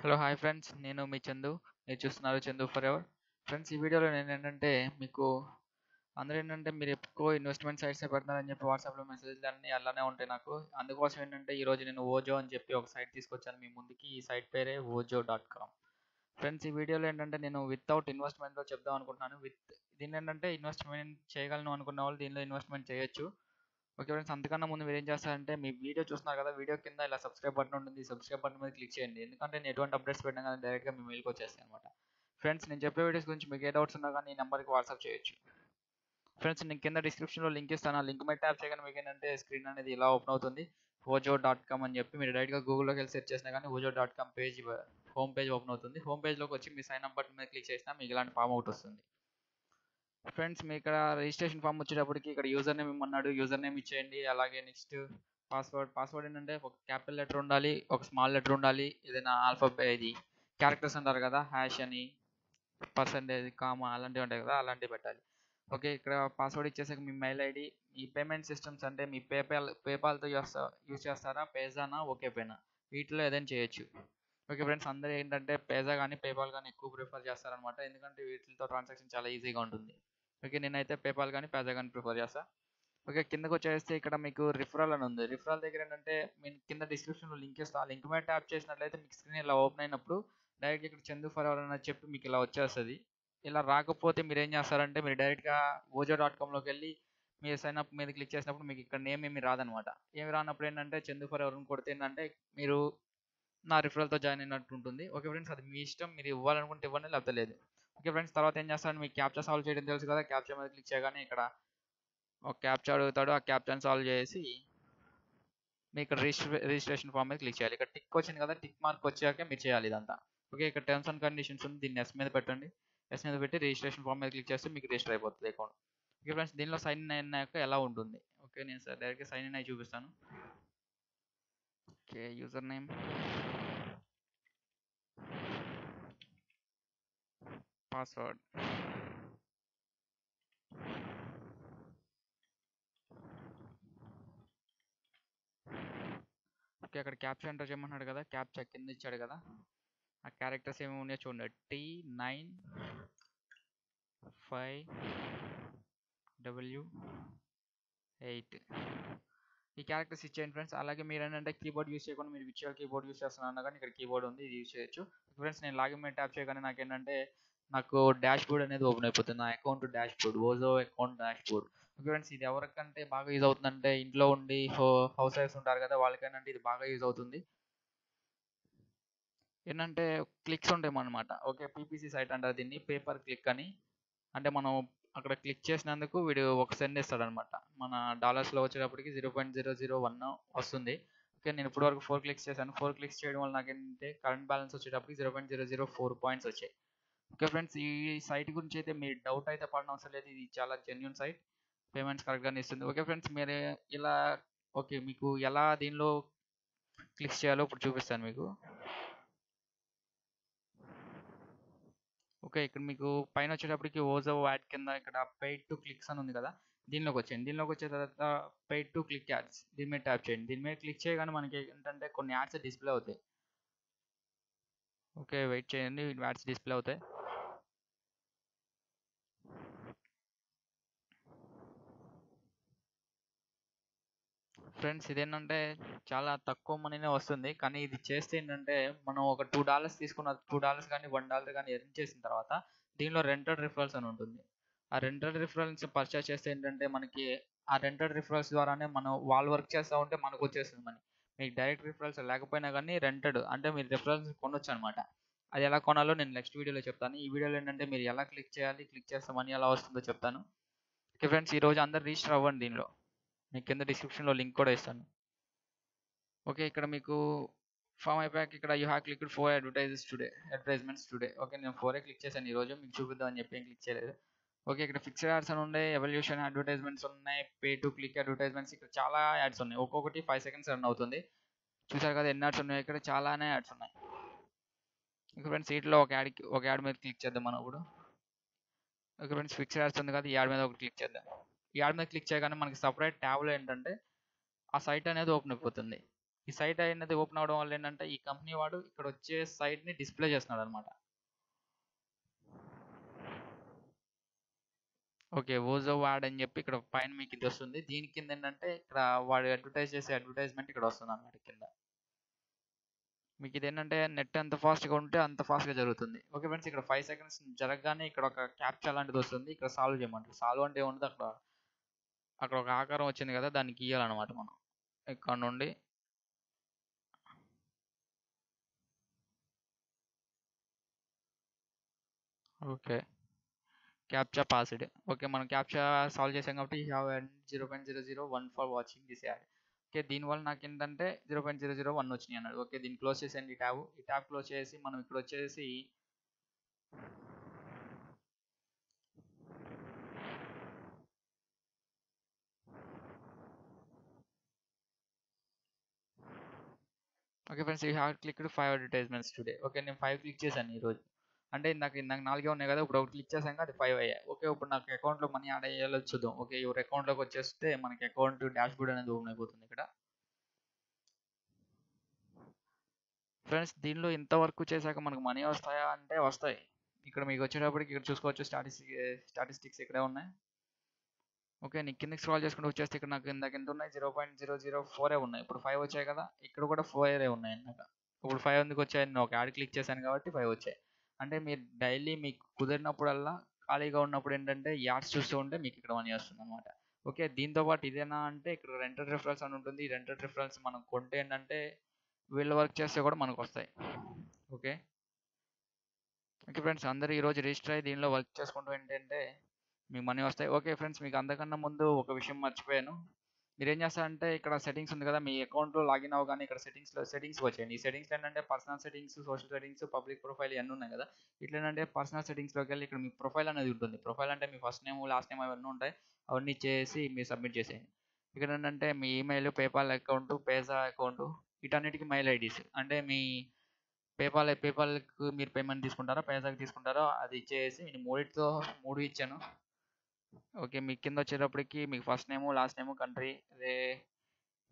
Hello hi friends, నేను మీ చందు. మీరు చూస్తున్నారు చందు ఫర్ ఎవర్. ఫ్రెండ్స్, ఈ వీడియోలో నేను ఏంటంటే మీకు అందరూ ఏంటంటే మీరు ఎక్కువ ఇన్వెస్ట్మెంట్ సైట్సే పెడతారని చెప్పి వాట్సాప్లో మెసేజ్లు అన్నీ అలానే ఉంటాయి నాకు. అందుకోసం ఏంటంటే ఈరోజు నేను ఓజో అని చెప్పి ఒక సైట్ తీసుకొచ్చాను మీ ముందుకి. ఈ సైట్ పేరే ఓజో.com. ఫ్రెండ్స్, ఈ వీడియోలో ఏంటంటే నేను వితౌట్ ఇన్వెస్ట్మెంట్లో చెప్దాం అనుకుంటున్నాను. దీన్ని ఏంటంటే ఇన్వెస్ట్మెంట్ చేయగలను అనుకున్న వాళ్ళు దీనిలో ఇన్వెస్ట్మెంట్ చేయొచ్చు. ఓకే ఫ్రెండ్స్, అంతకన్నా ముందు మీరు ఏం చేస్తారంటే మీ వీడియో చూస్తున్నారు కదా, వీడియో కింద ఇలా సబ్స్క్రైబ్ బటన్ ఉంటుంది. సబ్స్క్రైబ్ బటన్ మీద క్లిక్ చేయండి, ఎందుకంటే నేను ఎటువంటి అప్డేట్స్ పెట్టినా కానీ డైరెక్ట్గా మీ మెయిల్కి వచ్చేస్తాయి అనమాట. ఫ్రెండ్స్, నేను చెప్పే వీడియోస్ గురించి మీకు ఏ డౌట్స్ ఉన్నా కానీ ఈ నెంబర్కి వాట్సాప్ చేయొచ్చు. ఫ్రెండ్స్, నేను కింద డిస్క్రిప్షన్లో లింక్ ఇస్తాను. ఆ లింక్ మీద ట్యాప్ చేయగానే మీకు ఏంటంటే స్క్రీన్ అనేది ఇలా ఓపెన్ అవుతుంది. ఓజో.com అని చెప్పి మీరు డైరెక్ట్గా గూగుల్లోకి వెళ్ళి సెర్చ్ చేసినా కానీ ఓజో.com పేజ్ హోమ్ పేజ్ ఓపెన్ అవుతుంది. హోమ్ పేజ్లోకి వచ్చి మీ సైన్ అప్ బటన్ మీద క్లిక్ చేసినా మీకు ఇలాంటి ఫామ్ అవుట్ వస్తుంది. ఫ్రెండ్స్, మీ ఇక్కడ రిజిస్ట్రేషన్ ఫామ్ వచ్చేటప్పటికి ఇక్కడ యూజర్ నేమ్ ఇమ్మన్నాడు. యూజర్ నేమ్ ఇచ్చేయండి. అలాగే నెక్స్ట్ పాస్వర్డ్ ఏంటంటే ఒక క్యాపిటల్ లెటర్ ఉండాలి, ఒక స్మాల్ లెటర్ ఉండాలి. ఏదైనా ఇది క్యారెక్టర్స్ అంటారు కదా, హ్యాష్ అని, పర్సంటేజ్, కామా అలాంటివి ఉంటాయి కదా, అలాంటివి పెట్టాలి. ఓకే, ఇక్కడ పాస్వర్డ్ ఇచ్చేసాక మీ మెయిల్ ఐడి, ఈ పేమెంట్ సిస్టమ్స్ అంటే మీ పేపాల్తో యూస్ చేస్తారా, పేజానా, ఓకే పేనా, వీటిలో ఏదైనా చేయొచ్చు. ఓకే ఫ్రెండ్స్, అందరూ ఏంటంటే పేజా కానీ పేపాల్ కానీ ఎక్కువ ప్రిఫర్ చేస్తారనమాట, ఎందుకంటే వీటితో ట్రాన్సాక్షన్ చాలా ఈజీగా ఉంటుంది. ఓకే, నేనైతే పేపాల్ కానీ పేజా కానీ ప్రిఫర్ చేస్తాను. ఓకే, కిందకు వచ్చేస్తే ఇక్కడ మీకు రిఫరల్ అని ఉంది. రిఫరల్ దగ్గర ఏంటంటే నేను కింద డిస్క్రిప్షన్లో లింక్ ఇస్తాను. ఆ లింక్ మీద ట్యాప్ చేసినట్లయితే మీకు స్క్రీన్ ఇలా ఓపెన్ అయినప్పుడు డైరెక్ట్ ఇక్కడ చందు ఫర్ ఎవర్ అని చెప్పి మీకు ఇలా వచ్చేస్తుంది. ఇలా రాకపోతే మీరు ఏం చేస్తారంటే మీరు డైరెక్ట్గా ఓజో.comలోకి వెళ్ళి మీరు సైన్ అప్ మీద క్లిక్ చేసినప్పుడు మీకు ఇక్కడ నేమ్ ఏమి రాదనమాట. ఏమి రానప్పుడు ఏంటంటే చందు ఫర్ ఎవర్ కొడితే ఏంటంటే మీరు నా రిఫరల్తో జాయిన్ అయినట్టు ఉంటుంది. ఓకే ఫ్రెండ్స్, అది మీ ఇష్టం. మీరు ఇవ్వాలనుకుంటే ఇవ్వండి, లేకపోతే లేదు. ఓకే ఫ్రెండ్స్, తర్వాత ఏం చేస్తాను, మీకు క్యాప్చా సాల్వ్ చేయడం తెలుసు కదా. క్యాప్చా మీద క్లిక్ చేయగానే ఇక్కడ ఒక క్యాప్చా అడుగుతాడు. ఆ క్యాప్చాని సాల్వ్ చేసి మీ ఇక్కడ రిజిస్ట్రేషన్ ఫామ్ మీద క్లిక్ చేయాలి. ఇక్కడ టిక్ వచ్చింది కదా, టిక్ మార్క్ వచ్చాక మీరు చేయాలి ఇదంతా. ఓకే, ఇక్కడ టర్మ్స్ అండ్ కండిషన్స్ ఉంది, దీన్ని ఎస్ మీద పెట్టండి. ఎస్ మీద పెట్టి రిజిస్ట్రేషన్ ఫామ్ మీద క్లిక్ చేస్తే మీకు రిజిస్టర్ అయిపోతుంది అకౌంట్. ఓకే ఫ్రెండ్స్, దీనిలో సైన్ ఇన్ అయినాక ఎలా ఉంటుంది. ఓకే, నేను సార్ డైరెక్ట్గా సైన్ ఇన్ అయి చూపిస్తాను. Okay, user name, password, okay, అక్కడ క్యాప్చా ఎంటర్ చేయమన్నాడు కదా, క్యాప్చా కింద ఇచ్చాడు కదా, ఆ క్యారెక్టర్స్ ఏమి ఉన్నాయో చూడండి. T955W8 ఈ క్యారెక్టర్స్ ఇచ్చేయండి ఫ్రెండ్స్. అలాగే మీరు ఏంటంటే కీబోర్డ్ యూస్ చేయకుండా మీరు విర్చువల్ కీబోర్డ్ యూస్ చేస్తున్నా కానీ ఇక్కడ కీబోర్డ్ ఉంది, ఇది యూస్ చేయొచ్చు. ఫ్రెండ్స్, నేను లాగిన్ మీద ట్యాప్ చేయగానే నాకు డాష్ బోర్డ్ అనేది ఓపెన్ అయిపోతుంది. నా అకౌంట్ డాష్ బోర్డ్, ఓజో అకౌంట్ డాష్ బోర్డ్. ఫ్రెండ్స్, ఇది ఎవరికంటే బాగా యూజ్ అవుతుందంటే ఇంట్లో ఉండి హౌస్ వైఫ్స్ ఉంటారు కదా, వాళ్ళకైనా ఇది బాగా యూజ్ అవుతుంది. ఏంటంటే క్లిక్స్ ఉంటాయి అన్నమాట. ఓకే, పీపీసీ సైట్ అంటారు దీన్ని, పేపర్ క్లిక్ అని. అంటే మనం అక్కడ క్లిక్ చేసినందుకు వీడు ఒక సెండ్ ఇస్తాడు అనమాట. మన డాలర్స్లో వచ్చేటప్పటికి 0.001 వస్తుంది. ఓకే, నేను ఇప్పుడు వరకు 4 క్లిక్స్ చేశాను. 4 క్లిక్స్ చేయడం వల్ల నాకేంటంటే కరెంట్ బ్యాలెన్స్ వచ్చేటప్పటికి 0.004 పాయింట్స్ వచ్చాయి. ఓకే ఫ్రెండ్స్, ఈ సైట్ గురించి అయితే మీరు డౌట్ అయితే పడడం అవసరం లేదు. ఇది చాలా జెన్యున్ సైట్, పేమెంట్స్ కరెక్ట్గానే ఇస్తుంది. ఓకే ఫ్రెండ్స్, మీరు ఇలా ఓకే మీకు ఎలా దీనిలో క్లిక్స్ చేయాలో ఇప్పుడు చూపిస్తాను మీకు. ఓకే, ఇక్కడ మీకు పైన వచ్చేటప్పటికి ఓజో యాడ్ కింద ఇక్కడ పెయిడ్ టు క్లిక్స్ అని ఉంది కదా, దీనిలోకి వచ్చేయండి. దీనిలోకి వచ్చే తర్వాత పెయిడ్ టు క్లిక్ యాడ్స్, దీని మీద ట్యాప్ చేయండి. దీని మీద క్లిక్ చేయగానే మనకి ఏంటంటే కొన్ని యాడ్స్ డిస్ప్లే అవుతాయి. ఓకే, వెయిట్ చేయండి, యాడ్స్ డిస్ప్లే అవుతాయి. ఫ్రెండ్స్, ఇదేంటంటే చాలా తక్కువ మనీనే వస్తుంది, కానీ ఇది చేస్తే ఏంటంటే మనం ఒక $2 తీసుకున్న $2 కానీ $1 కానీ ఎర్న్ చేసిన తర్వాత దీనిలో రెంటెడ్ రిఫరల్స్ అని ఉంటుంది. ఆ రెంటెడ్ రిఫరల్స్ పర్చేస్ చేస్తే ఏంటంటే మనకి ఆ రెంటెడ్ రిఫరల్స్ ద్వారానే మనం వాళ్ళు వర్క్ చేస్తూ ఉంటే మనకు వచ్చేస్తుంది మనీ. మీకు డైరెక్ట్ రిఫరల్స్ లేకపోయినా కానీ రెంటెడ్ అంటే మీరు రిఫరల్స్ కొనొచ్చు అనమాట. అది ఎలా కొనాలో నేను నెక్స్ట్ వీడియోలో చెప్తాను. ఈ వీడియోలో ఏంటంటే మీరు ఎలా క్లిక్ చేయాలి, క్లిక్ చేస్తే మనీ ఎలా వస్తుందో చెప్తాను. ఓకే ఫ్రెండ్స్, ఈరోజు అందరు రిజిస్టర్ అవ్వండి దీనిలో. మీకు కింద డిస్క్రిప్షన్లో లింక్ కూడా ఇస్తాను. ఓకే, ఇక్కడ మీకు ఫామ్ అయిపోయాక ఇక్కడ you have clicked 4 advertisements today. Okay, నేను 4 క్లిక్ చేశాను ఈరోజు, మీకు చూపిద్దామని చెప్పి ఏం క్లిక్ చేయలేదు. ఓకే, ఇక్కడ ఫిక్స్డ్ యాడ్స్ అని ఉన్నాయి, ఎవల్యూషన్ అడ్వర్టైజ్మెంట్స్ ఉన్నాయి, పే టు క్లిక్ అడ్వర్టైజ్మెంట్స్, ఇక్కడ చాలా యాడ్స్ ఉన్నాయి. ఒక్కొక్కటి 5 సెకండ్స్ రన్ అవుతుంది. చూసారు కదా ఎన్ని యాడ్స్ ఉన్నాయి, ఇక్కడ చాలానే యాడ్స్ ఉన్నాయి. ఓకే ఫ్రెండ్స్, వీటిలో ఒక యాడ్ మీద క్లిక్ చేద్దాం మనం ఇప్పుడు. ఓకే ఫ్రెండ్స్, ఫిక్స్డ్ యాడ్స్ ఉంది కదా, ఈ యాడ్ మీద ఒకటి క్లిక్ చేద్దాం. ఈ యాడ్ మీద క్లిక్ చేయగానే మనకి సపరేట్ ట్యాబ్లో ఏంటంటే ఆ సైట్ అనేది ఓపెన్ అయిపోతుంది. ఈ సైట్ అనేది ఓపెన్ అవడం వల్ల ఏంటంటే ఈ కంపెనీ వాడు ఇక్కడ వచ్చే సైట్ని డిస్ప్లే చేస్తున్నాడు అనమాట. ఓకే, ఓజో వాడ్ అని చెప్పి ఇక్కడ పైన మీకు ఇది వస్తుంది. దీని కింద ఏంటంటే ఇక్కడ వాడు అడ్వర్టైజ్ చేసే అడ్వర్టైజ్మెంట్ ఇక్కడ వస్తుంది అనమాట కింద. మీకు ఇది ఏంటంటే నెట్ ఎంత ఫాస్ట్గా ఉంటే అంత ఫాస్ట్గా జరుగుతుంది. ఓకే ఫ్రెండ్స్, ఇక్కడ 5 సెకండ్స్ జరగగానే ఇక్కడ ఒక క్యాప్చా లాంటిది వస్తుంది. ఇక్కడ సాల్వ్ చేయమంటారు. సాల్వ్ అంటే ఏముంటుంది, అక్కడ అక్కడ ఒక ఆకారం వచ్చింది కదా, దాన్ని గీయాలన్నమాట మనం ఇక్కడ నుండి. Okay, captcha passed. ఓకే, మనం క్యాప్చా సాల్వ్ చేసాం కాబట్టి you have 0.001 for watching this add. Okay, దీనివల్ల నాకు ఏంటంటే 0.001 వచ్చినాయి అన్నాడు. ఓకే, దీన్ని క్లోజ్ చేసేయండి. ఈ ట్యాబ్ క్లోజ్ చేసి మనం ఇక్కడ వచ్చేసి okay friends, you have clicked 5 advertisements today. Okay, నేను 5 క్లిక్ చేశాను ఈరోజు. అంటే ఇందాక 4 ఉన్నాయి కదా, ఇప్పుడు ఒకటి క్లిక్ చేశాక అది 5 అయ్యాయి. ఓకే, ఇప్పుడు నాకు అకౌంట్లో మనీ యాడ్ అయ్యేలా చూద్దాం. ఓకే, ఎవరి అకౌంట్లోకి వచ్చేస్తే మనకి అకౌంట్ డాష్ బోర్డ్ అనేది ఓపెన్ అయిపోతుంది ఇక్కడ. ఫ్రెండ్స్, దీనిలో ఇంతవరకు చేశాక మనకు మనీ వస్తాయా అంటే వస్తాయి. ఇక్కడ మీకు వచ్చేటప్పటికి ఇక్కడ చూసుకోవచ్చు, స్టాటిస్టిక్స్ ఇక్కడే ఉన్నాయి. ఓకే, నీకు కిందకి స్క్రాల్ చేసుకుంటూ వచ్చేస్తే ఇక్కడ నాకు ఇందాక ఎంత ఉన్నాయి, 0.004 ఉన్నాయి. ఇప్పుడు 5 వచ్చాయి కదా, ఇక్కడ కూడా 4 ఉన్నాయి ఇందాక. ఇప్పుడు 5 ఎందుకు వచ్చాయి, నేను ఒక యాడ్ క్లిక్ చేశాను కాబట్టి 5 వచ్చాయి. అంటే మీరు డైలీ మీకు కుదిరినప్పుడల్లా ఖాళీగా ఉన్నప్పుడు ఏంటంటే యాడ్స్ చూస్తూ ఉంటే మీకు ఇక్కడ మనీ వస్తుంది అనమాట. ఓకే, దీంతో పాటు ఇదేనా అంటే ఇక్కడ రెంటెడ్ రిఫరల్స్ అని ఉంటుంది. ఈ రెంటెడ్ రిఫరల్స్ మనం కొంటే ఏంటంటే వీళ్ళు వర్క్ చేస్తే కూడా మనకు వస్తాయి. ఓకే ఓకే ఫ్రెండ్స్, అందరూ ఈరోజు రిజిస్టర్ అయ్యి దీనిలో వర్క్ చేసుకుంటూ ఏంటంటే మీకు మనీ వస్తాయి. ఓకే ఫ్రెండ్స్, మీకు అంతకన్నా ముందు ఒక విషయం మర్చిపోయాను. మీరు ఏం చేస్తారంటే ఇక్కడ సెట్టింగ్స్ ఉంది కదా, మీ అకౌంట్లో లాగిన్ అవ్వగానే ఇక్కడ సెట్టింగ్స్ వచ్చాయండి. ఈ సెట్టింగ్స్ ఏంటంటే personal settings, social settings, public profile ఇవన్నీ ఉన్నాయి కదా. ఇట్లా ఏంటంటే పర్సనల్ సెట్టింగ్స్లోకి వెళ్ళి ఇక్కడ మీ ప్రొఫైల్ అనేది ఉంటుంది. ప్రొఫైల్ అంటే మీ ఫస్ట్ నేమ్, లాస్ట్ నేమ్ అవన్నీ ఉంటాయి. అవన్నీ చేసి మీరు సబ్మిట్ చేసేయండి. ఇక్కడ ఏంటంటే మీ ఈమెయిల్, పేపాల్ అకౌంట్, పేజా అకౌంట్, వీటన్నిటికీ మెయిల్ ఐడీస్. అంటే మీ పేపాల్కి మీరు పేమెంట్ తీసుకుంటారో, పేజాకి తీసుకుంటారో అది ఇచ్చేసి నేను మూడు ఇచ్చాను. ఓకే, మీ కింద వచ్చేటప్పటికి మీకు first name, last name, country,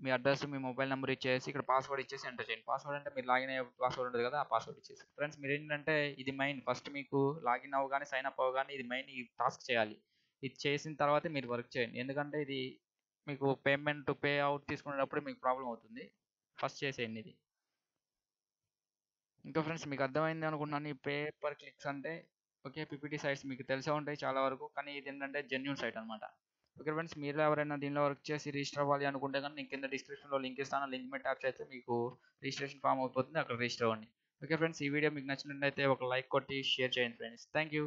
మీ అడ్రస్, మీ మొబైల్ నెంబర్ ఇచ్చేసి ఇక్కడ పాస్వర్డ్ ఇచ్చేసి ఎంటర్ చేయండి. పాస్వర్డ్ అంటే మీరు లాగిన్ అయ్యే పాస్వర్డ్ ఉంటుంది కదా, ఆ పాస్వర్డ్ ఇచ్చేసి. ఫ్రెండ్స్, మీరు ఏంటంటే ఇది మెయిన్, ఫస్ట్ మీకు లాగిన్ అవ్వగానే సైన్ అప్ అవ్వగానే ఇది మెయిన్, ఈ టాస్క్ చేయాలి. ఇది చేసిన తర్వాతే మీరు వర్క్ చేయండి. ఎందుకంటే ఇది మీకు పే అవుట్ తీసుకునేటప్పుడు మీకు ప్రాబ్లం అవుతుంది. ఫస్ట్ చేసేయండి ఇది. ఇంకా ఫ్రెండ్స్, మీకు అర్థమైంది అనుకుంటున్నాను ఈ పే పర్ క్లిక్స్ అంటే. ఓకే, పీపీటీ సైట్స్ మీకు తెలిసే ఉంటాయి చాలా వరకు, కానీ ఇది ఏంటంటే జెన్యూన్ సైట్ అనమాట. ఓకే ఫ్రెండ్స్, మీరు ఎవరైనా దీనిలో వర్క్ చేసి రిజిస్టర్ అవ్వాలి అనుకుంటే కానీ నేను కింద డిస్క్రిప్షన్లో లింక్ ఇస్తాను. లింక్ మీద ట్యాప్ చేస్తే మీకు రిజిస్ట్రేషన్ ఫామ్ అయిపోతుంది, అక్కడ రిజిస్టర్ అవ్వండి. ఓకే ఫ్రెండ్స్, ఈ వీడియో మీకు నచ్చినట్లయితే ఒక లైక్ కొట్టి షేర్ చేయండి ఫ్రెండ్స్. Thank you.